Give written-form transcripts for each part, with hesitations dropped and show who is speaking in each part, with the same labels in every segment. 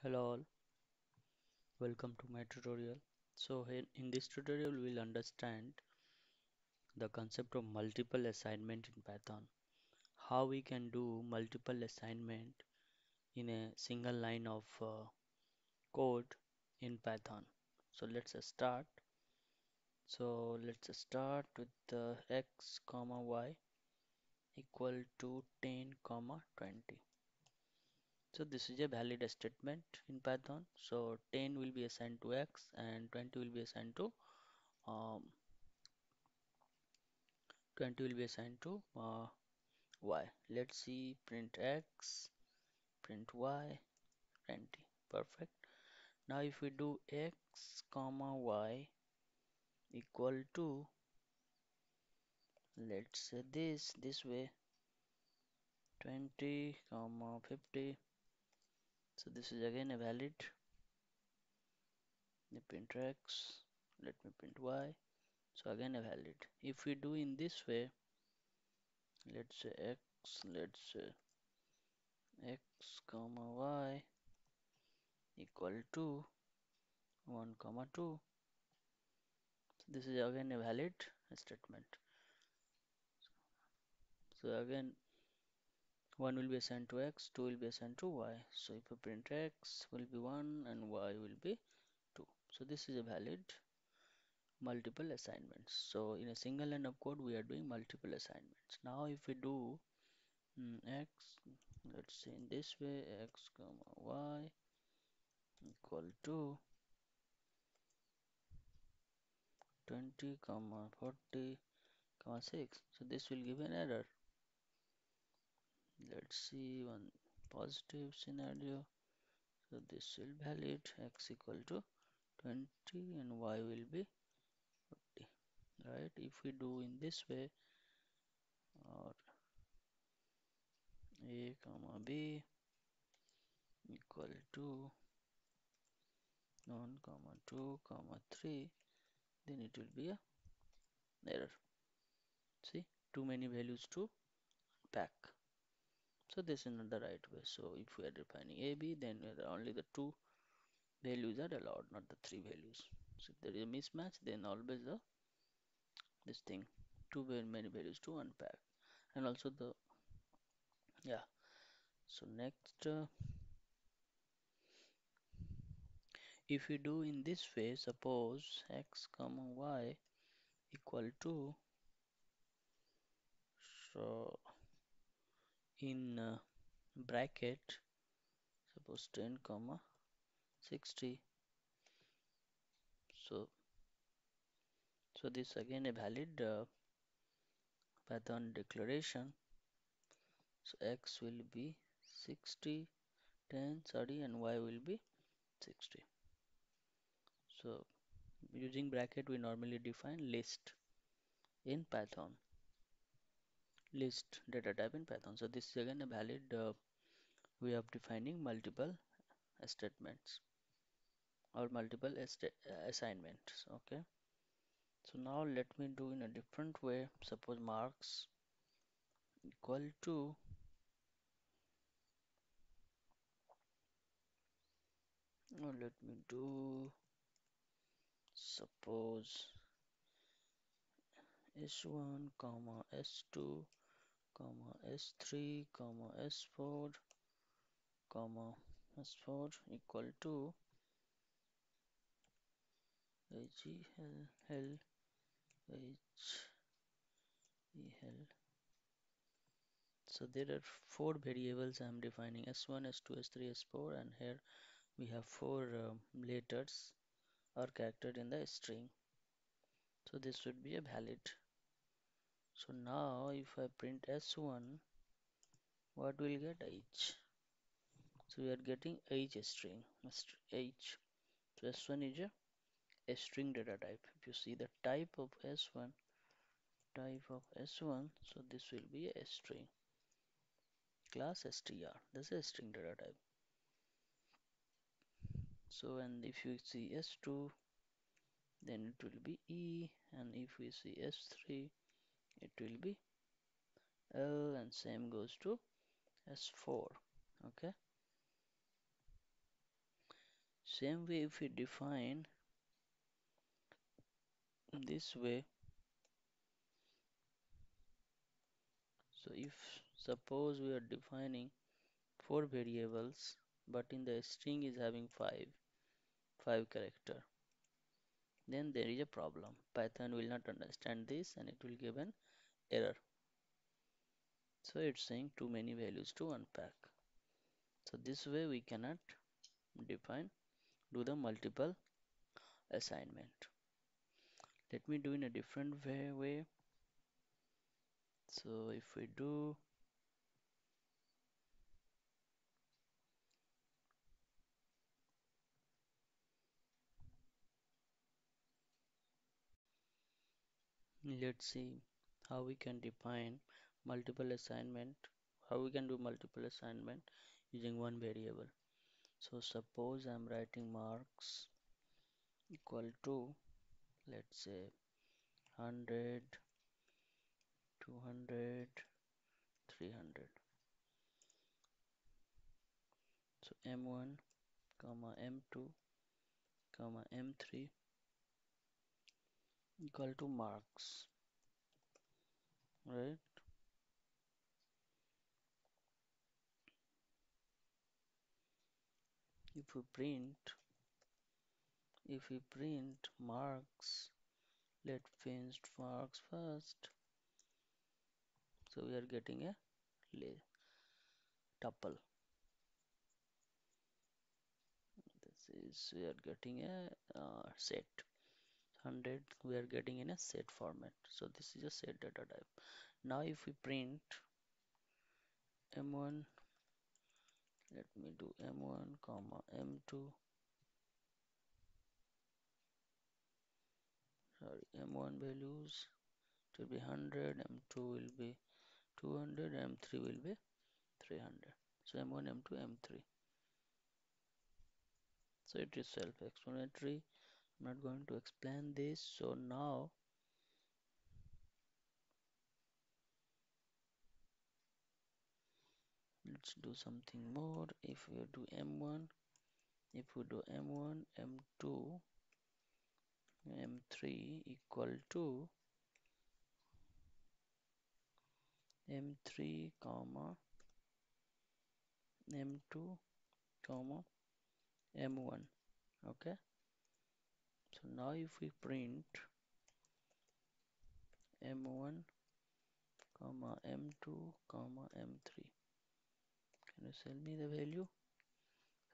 Speaker 1: Hello all, welcome to my tutorial. So in this tutorial we'll understand the concept of multiple assignment in Python. How we can do multiple assignment in a single line of code in Python. So let's start. So let's start with x comma y equal to 10 comma 20. So this is a valid statement in Python. So 10 will be assigned to x and 20 will be assigned to um, 20 will be assigned to y. Let's see, print x, print y, 20. Perfect. Now if we do x comma y equal to, let's say this way, 20 comma 50. So this is again a valid. Let me print x, let me print y. So again a valid. If we do in this way, let's say let's say x comma y equal to 1 comma 2. This is again a valid statement. So again, 1 will be assigned to x, 2 will be assigned to y. So if we print x will be 1 and y will be 2. So this is a valid multiple assignments. So in a single line of code, we are doing multiple assignments. Now if we do x, let's say in this way, x comma y equal to 20 comma 40 comma 6. So this will give an error. Let's see one positive scenario. So this will valid x equal to 20 and y will be 40, right? If we do in this way, or a comma b equal to 1 comma 2 comma 3, then it will be a error. See, too many values to pack. So this is not the right way. So if we are defining a b, then only the two values are allowed, not the three values. So if there is a mismatch, then always this thing too very many values to unpack. And also the, yeah. So next, if we do in this way, suppose x comma y equal to, so in bracket, suppose 10 comma 60. So this again a valid Python declaration. So x will be 60, 10, 30 and y will be 60. So using bracket we normally define list in Python, list data type in Python. So this is again a valid way of defining multiple statements or multiple assignments. Okay, so now let me do in a different way. Suppose marks equal to, let me do, suppose s1 comma s2 comma s3 comma s4 comma s4 equal to hel hel. So there are four variables I am defining, s1 s2 s3 s4, and here we have four letters or character in the string. So this would be a valid. So now if I print s1, what will get h? So we are getting h string, h. So s1 is a string data type. If you see the type of s1, so this will be a string. Class str, this is a string data type. So and if you see s2, then it will be e, and if we see s3, it will be l, and same goes to s4. Okay, Same way if we define this way, so if suppose we are defining four variables but in the string is having five character, then there is a problem. Python will not understand this and it will give an error. So it's saying too many values to unpack. So this way we cannot define, do the multiple assignment. Let me do in a different way. So if we do, let's see how we can define multiple assignment, how we can do multiple assignment using one variable. So suppose I'm writing marks equal to, let's say 100, 200, 300. So M1 comma M2 comma M3 equal to marks, right? If we print, if we print marks, let's print marks first. So we are getting a tuple. This is we are getting a set. 100 we are getting in a set format. So this is a set data type. Now if we print M1, let me do M1 comma M2, sorry, M1 values to be 100, M2 will be 200, M3 will be 300. So M1, M2, M3. So it is self-explanatory. I'm not going to explain this. So now let's do something more. If we do M1, if we do M1, M2, M3 equal to M3 comma M2 comma M1. Okay. So now if we print M1 comma M2 comma M3, can you tell me the value?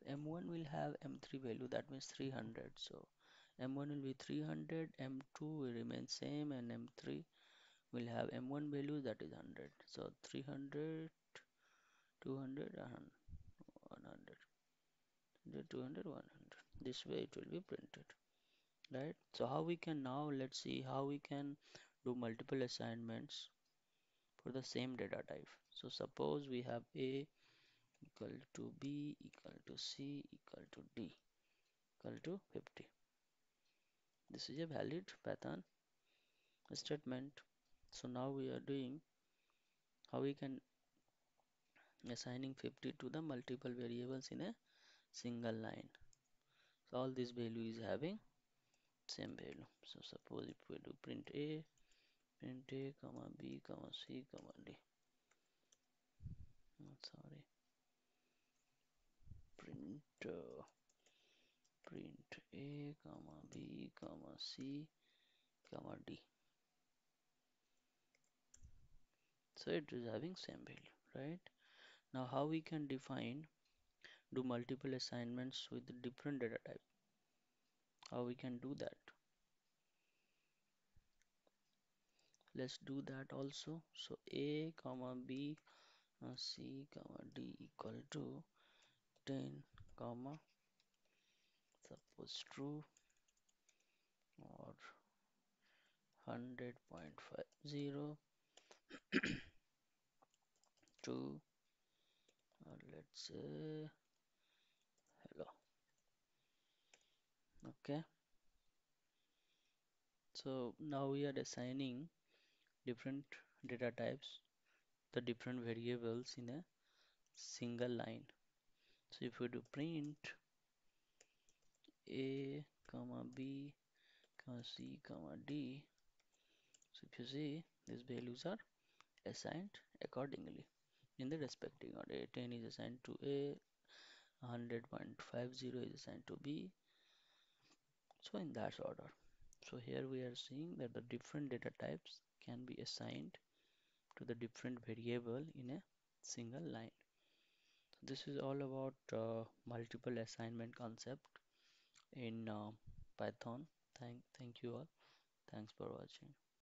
Speaker 1: M1 will have M3 value, that means 300. So M1 will be 300, M2 will remain same, and M3 will have M1 value, that is 100. So 300, 200, 100, 200, 100. This way it will be printed, right? So how we can now, let's see how we can do multiple assignments for the same data type. So suppose we have A equal to B equal to C equal to D equal to 50. This is a valid Python statement. So now we are doing how we can assigning 50 to the multiple variables in a single line. So all this value is having same value. So suppose if we do print A comma B comma C comma D. Sorry. Print A comma B comma C comma D. So it is having same value, right? Now how we can define, do multiple assignments with different data type? How we can do that? Let's do that also. So A comma B C comma D equal to 10 comma suppose true or 100.50 to let's say hello. Okay, so now we are assigning different data types, the different variables in a single line. So if we do print A, comma B, comma C, comma D. So if you see, these values are assigned accordingly in the respective order. 10 is assigned to A, 100.50 is assigned to B. So in that order. So here we are seeing that the different data types can be assigned to the different variable in a single line. So this is all about multiple assignment concept in Python. Thank you all. Thanks for watching.